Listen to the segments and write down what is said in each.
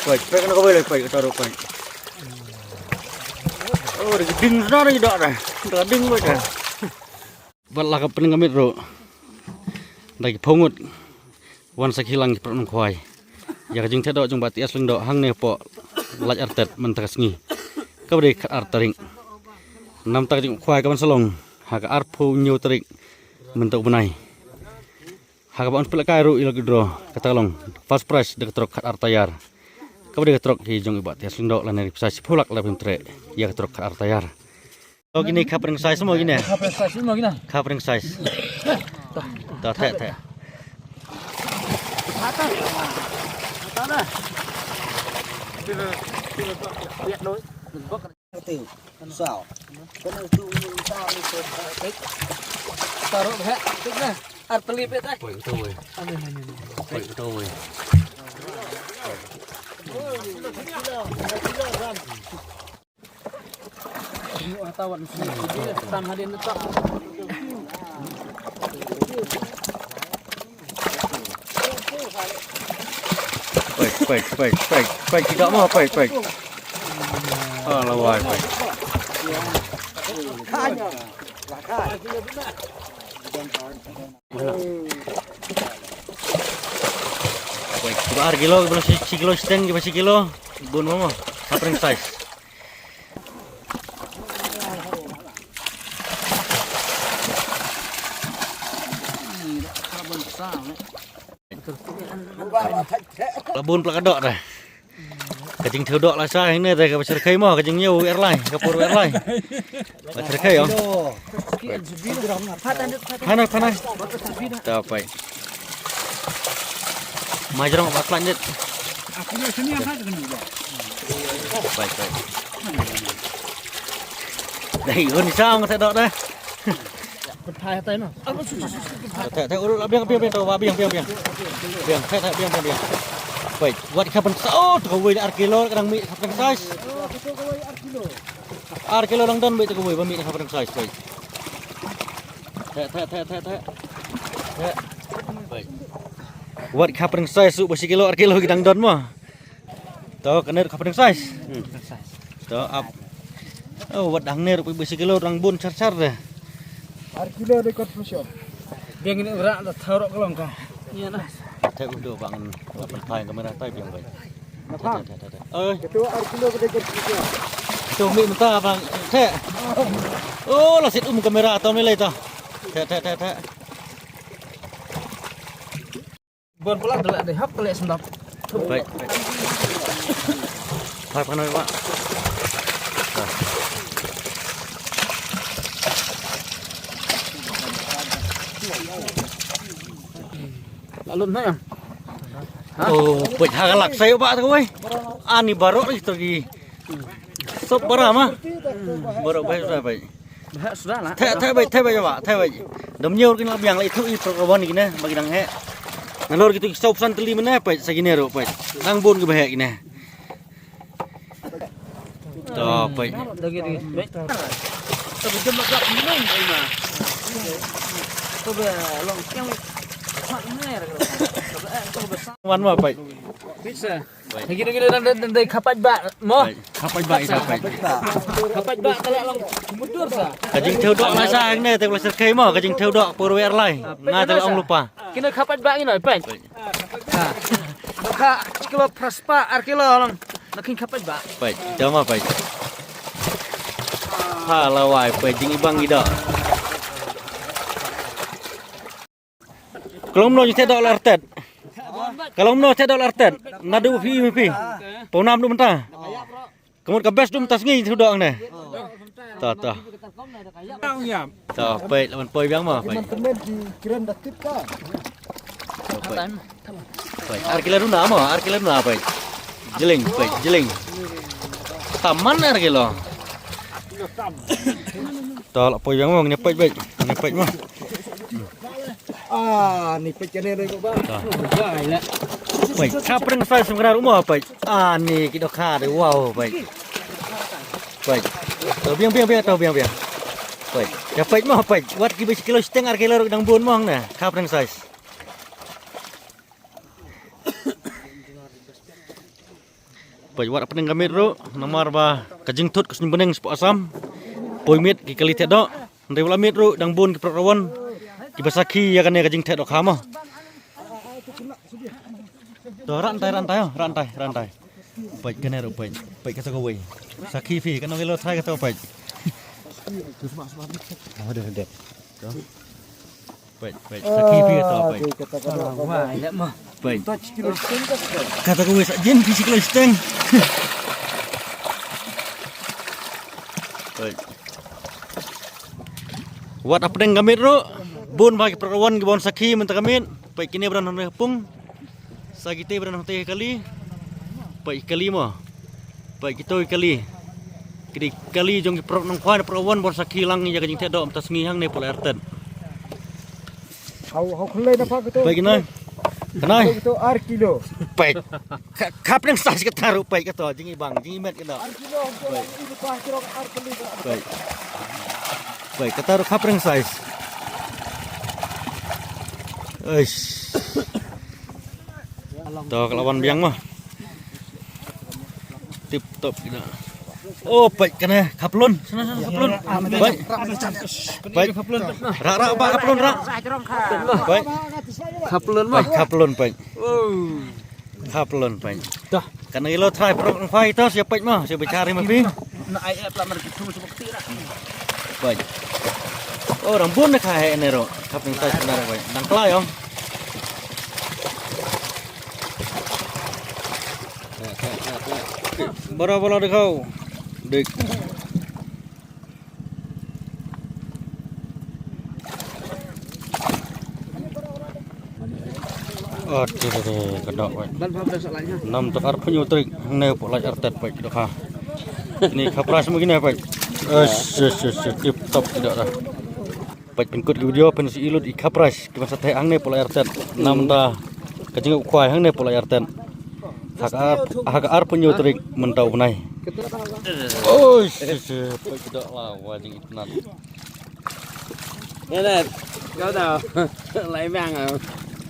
Baik, kena kau boleh baik taruh baik. Oh, ding sana ni dak dah. Dah ding baik dah. Balah ka pening kami ro. Lagi pongut. Wan sakilang perut kuai. Ya kajing tedok jung bati asling dok hang ne po laj artet mentas ngi. Ka bade kat artering. Nam tak jing kuai kaman selong. Ha ka arpu nyu terik mentok benai. Ha ka baun pelakai ru ilag dro katalong. Fast price dek trok kat artayar. Ka bade trok hi jung bati asling dok lan sa sipulak la pintre. Ya trok kat artayar. Oh gini kapring size semua gini. Kapring size semua gini. Kapring size. Dah tak. Atas dah. Lihat lối. Tiêu. Sao? Cái này tu tao đi chơi tích. Taruh hek, tích dah. Artelip itu. Woi, betul woi. Woi, betul woi. Ini wartawan sini. Tam hadin letak. Baik, tidak mau baik. Ah, lawai baik. Baik, coba kilo, berapa kilo steng, berapa kilo? Bun mama, kapring size. Labun pelakadok dah. Kajing theodok lah sa ini teh ka pasir kai mah kajing nyau airline kapur airline. Pasir kai oh. Panas. Dapai. Majrong apa lanjut. Aku ni sini apa kan? Baik. Đây hơn sao mà theodok dah. Berthai tay no. Thay urut biang tau biang. Biang thay. Baik, buat kapan sao tu kau arkilo kadang mi kapan size. Arkilo lang don baik tu kau mi kapan size baik. Thay. Baik. Buat kapan size su basi kilo arkilo kadang don mah. Tahu kena kapan size. Tahu up. Oh, buat dang ner basi kilo orang bun car dah. Arkilo dekat pressure. Biang ini berat taruh kelong kah. Iya nah. Thay udah bangun thay kamera tay biang baik. Apa? Ketua arkilo dekat pressure. Tu mi mentah bang. Thay. Oh, lasit kamera atau nilai tu. Thay. Bon pula delak deh hap kelek sendap. Baik. Hai panai pak. Lalu na yan. Oh, baik hagalak saya pak tu wei. Ani barok lagi tu. Sop bara mah. Barok baik. Sudah lah. Thay baik pak. Thay baik. Dam nyor kin labiang lai tu i program ni kena bagi dang he. Nalor gitu sop san teli mana baik segini ro baik. Nang bun ke bahek kena. Dah baik. Lagi. Baik. Tapi jam agak minum ima. Coba long yang Wan mah baik. Bisa. Gini dan kapat bak mo. Kapai baik. Kapat bak kalau long mundur sa. Kajing theodok lah sa ni te belasir kai mah kajing theodok purwe airline. Ngai ong lupa. Kena kapat bak ni pai. Ha. Maka kilo praspa arkilo long. Nakin kapat bak. Baik, jama baik. Ha lawai pejing ibang ida. Kalau mau theodok lartet. Kalau mau theodok lartet, nadu pi. Ponam du mentah. Kemudian ke best du mentah ngi theodok ni. Ta. Ta baik lawan poi biang mah baik. Teman di kiran datit ka. Baik, arkilo runa mah, arkilo runa baik. Jeling. Taman arkilo. Tolak poi biang mah ngepet baik. Ngepet mah. Ni pecah ni kau bang. Baiklah. Baik, kapring size sebenarnya rumah baik. Ni kita kah wow baik. Biang. Baik. Ya baik mah baik. Wat kilo setengah kilo dang bun mah nah, kapring size. Pai wat pening gamit ro nomor ba kajing tut kesin beneng spok asam. Poi mit ki kali tet dok. Ndai wala mit ro dang bun ki prawan. Ki basaki ya kan kajing tet dok khama. Do rantai. Pai kene ro pai. Pai kata ko wei. Saki fi kan ngelo thai kata pai. Ada. Pai saki fi kata pai. Wah, lek mah. Pai. Kata ko wei sak jin physical strength. Pai. Wat apa deng gamit ro? Bun bagi perawan ke bon saki mentah gamit. Pai kini beran hang pung. Sagite beran hang kali. Pai kali mah. Pai kita kali. Kini kali jong prok nang kuan perawan bon saki lang ya kajing tedok tas ngihang ne pola erten. Hau khulai na pak tu. Pai kena. Kenai. Itu ar kilo. Pai. Kap nang sas ke taruh pai kata jing ibang jing met kena. Ar kilo. Itu pak kilo ar kilo. Pai. Pai kata ro kap nang size. Eish. Tuh kelawan biang mah. Tip top kita. Oh, baik kena kaplun. Sana kaplun. Baik. Baik kaplun. Rak pak kaplun rak. Baik. Kaplun mah. Baik kaplun baik. Oh. Kaplun baik. Dah. Karena ilo try pro fai itu siapa mah, siapa cari mah pi. Na ai plat mar kitu seperti rak. Baik. Oh, rambun nak kae nero. Kaping size benar baik. Nang kelai om. Bola dek kau. Dek. Oh, kedok baik. Dan apa soalnya? Nam tekar penyutrik ne polai artet baik kedok ha. Ini kapras begini baik. Tip top tidak dah. Baik pengikut video pensi ilut ikapras ki masa teh ang ne polai artet. Nam ta kajing kuai hang ne polai artet. Hak penyutrik mentau benai. Oh, baik kedok lah wajing itnat. Ini kau tahu lai mang ah.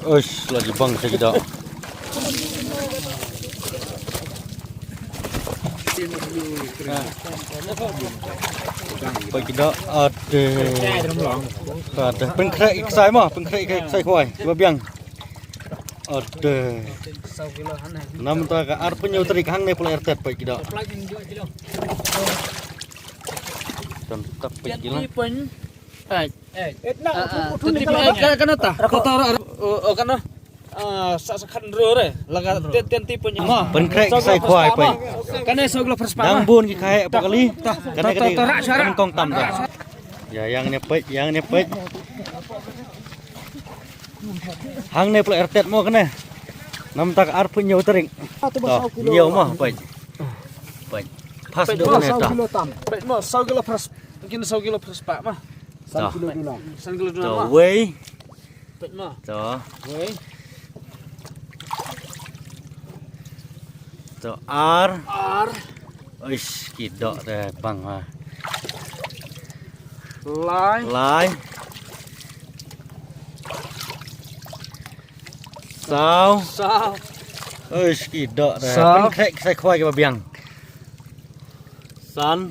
Oish, lagi bang saya kita. Baik kita ada pengkrek iksai mah, pengkrek iksai kuai, coba biang. Ada. Nam ta ka ar penyutri hang ne pula ertet baik kita. Tentak baik kita. Kan ta. Kota kan saksakan rore laga tenti punya. Pengkrek iksai kuai baik. Kan so glo perspa. Dang bun ki kae apa kali? Karena kong tam dah. Ya yang nepet. Hang ne pula ertet mo kena. Nam tak ar punya utering. Nhiều mah baik. Baik. Pas do kena ta. Baik mo 1 kilo pers. Mungkin 1 kilo perspa mah. 1 kilo dulu. 1 kilo dulu. Tuh wei. Baik mo. Tuh. Wei. Tuh ar. Oish kidok deh bang ha. Lai. Sao. Oish kidok deh. Pengkrek sai kuai ke biang. San.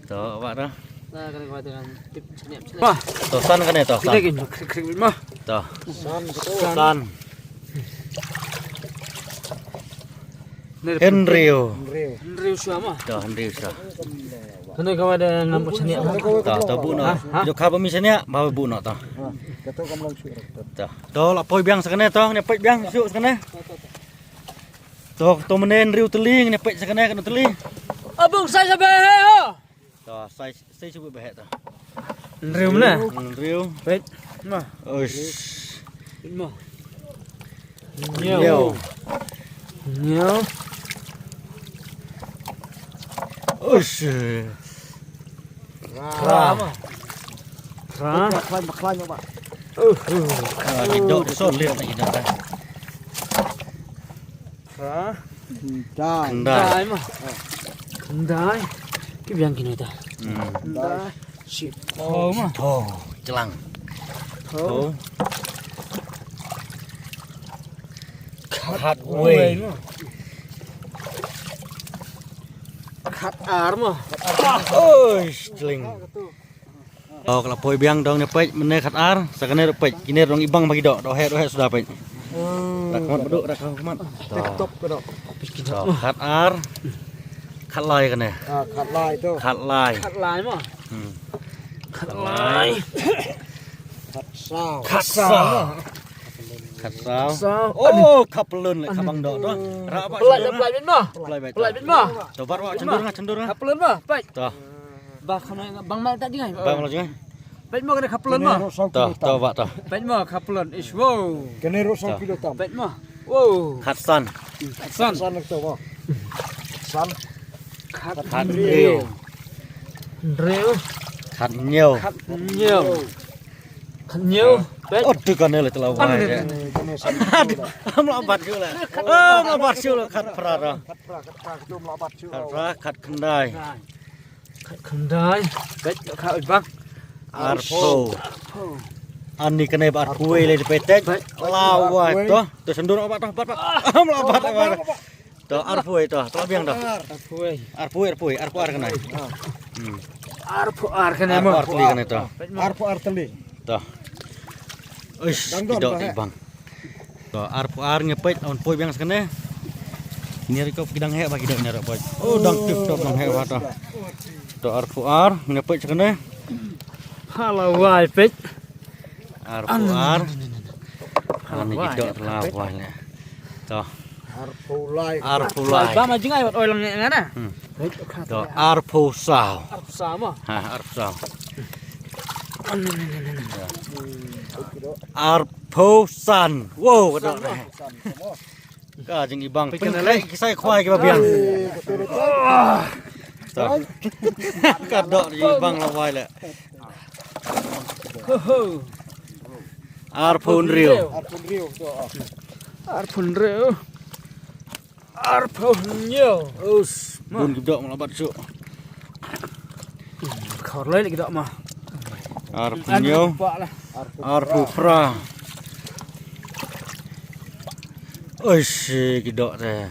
Tuh awak dah. Nah, kan kau dengan tip snap. Wah, tuh san kan itu san. Kita gini krik mah. Tuh. San. Henrio Sama. Tuh Henrio sah. Kenapa kau ada ngambut sini? Tuh bu no. Jok kapa misalnya bawa bu no tuh. Tuh lapoi biang sekene tuh, nepek biang syuk sekene. Tuh menen Henrio teling nepek sekene kan teling. Abang saya behe. Tuh saya coba behe tuh. Henrio mana? Henrio. Baik. Mah. Oish. Mah. Nyo. Oish. Ra. Maklanya pak. Didok disot lihat lagi dah. Kendai. Mah. Kendai. Ki biang kini dah. Kendai. Sip. Oh mah. Tuh, celang. Tuh. Hard way. khát ar mà. Ôi, jeling. Oh, kalau poi biang dong nepek meneh khat ar, sakane repek. Kini dong ibang bagi dok, dohe sudah pek. Dak kamat beduk, dak kamat. Top cái đó. Khat ar. Khat lai kan ya? Khát lại thôi. Khat lai. Khát lại mà. Khat lai. Khát sao. Khat sao. Khat sao. Oh, kapelun lek kabang dok tu. Ra apa? Pelai bên mà. Pelai bên mà. Coba wa cendur ngah. Kapelun mà. Baik. Toh. Bah kena bang mal tadi kan. Bang lagi. Baik mau kena kapelun mah. Toh, wa toh. Baik mau kapelun is wow. Kena rosong kilo tam. Baik mau. Wow. Khatsan. San. San nak tahu. San. Khat riu. Rêu. Khat nhiều. Khát nhiều. Khát nhiều. Baik. Oh, tu kan le telah wai. Kena san. Melabat juga lah. Oh, melabat juga khat prara. Kat pra tu melabat tu. Khat pra, khat kendai. Khát kendai. Baik khát bang. Arpo. Ani kena bat kuih le petek. Lawa toh. Tu sendur obat toh, bat. Melabat obat. Toh arpo itu, toh biang toh. Arpuai. Arpo ar kena. Arpu ar kena Arpo mah. ar teli kena toh. Arpo arteli. Toh. Uish, tidak bang. Toh arpo ar ngepet on poi biang sekene. Ini riko kidang he bagi dak nyarap poi. Oh, dang tip top dang he wa toh. Toh arpo ar ngepet sekene. Halau wai pet. Arpo ar. Ani tidak terlawai le. Toh. Arpo lai. Arpo lai. Ba mà chính ai bật oi lòng nhẹ nè. Toh arpo sao. Arpu sama. Ha, arpo sao. Arpo san. Wow, kedok dah. Ka jeng ibang pin le kisah khwai ke biang. Toh. Kedok ibang lawai le. Arpun riu. Arpo riu tu. Arpun reu. Arpun nhiều. Us. Bun kedok melabat su. Khor lấy cái đó mà. Arpun riu. Arpu fra. Oish, kedok deh.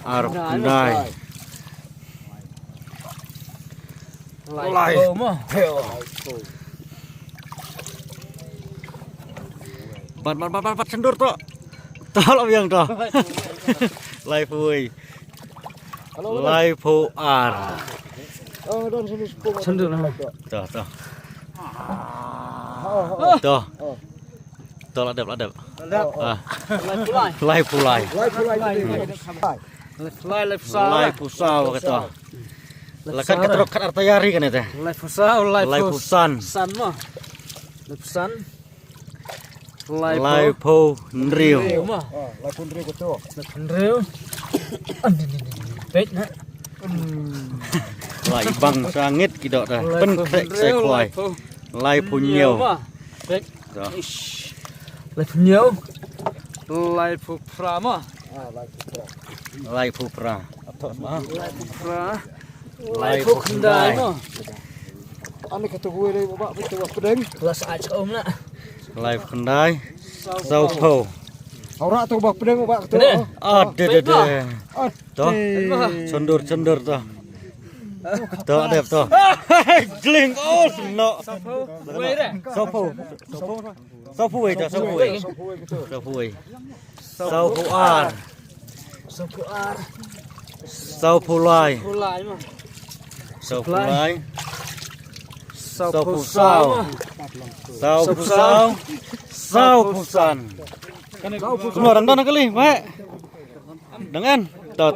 Arpu dai. Lại mà. Bat sendur toh. Tolong biang toh. Lai pui. Lai pu ar. Oh, dan sini sepuluh. Sendur lah. Toh. Toh. Toh ladap. Ah, Lại lai pulai. pulai. Lại Lai pusau kata. Lakan katrok kat artayari kan itu. Lại pusau. Lai pusan. San mà. Lại pusan. Lai pu nriu. Reu mà. Lai pun riu tu. Lại pun reu. Pet nè. Lai bang sangit kidok dah. Pen krek sai khwai. Lai pu nhiều. Pet. Toh. Lại pun nhiều. Lại pu pra mà. Lai pu pra. Pra. Lai Pu pu kendai kendai. mà. Ani kata gue le bapak betul pedeng. Kelas aja om nak. Lai pu kendai. Sau po. Ora tu bapak pedeng bapak tu. Gede. Ada. Toh. Sendur toh. Toh đẹp toh. Gling oh senok. Quê đấy. Sau po itu. Sau pu ar. Sapu ar. Sau pu lai. Pulai mà. Sau pu lai. Sapu sao mà. Sau pu sau. Sau pu san. Semua rendah kali, baik. Dengan. Toh.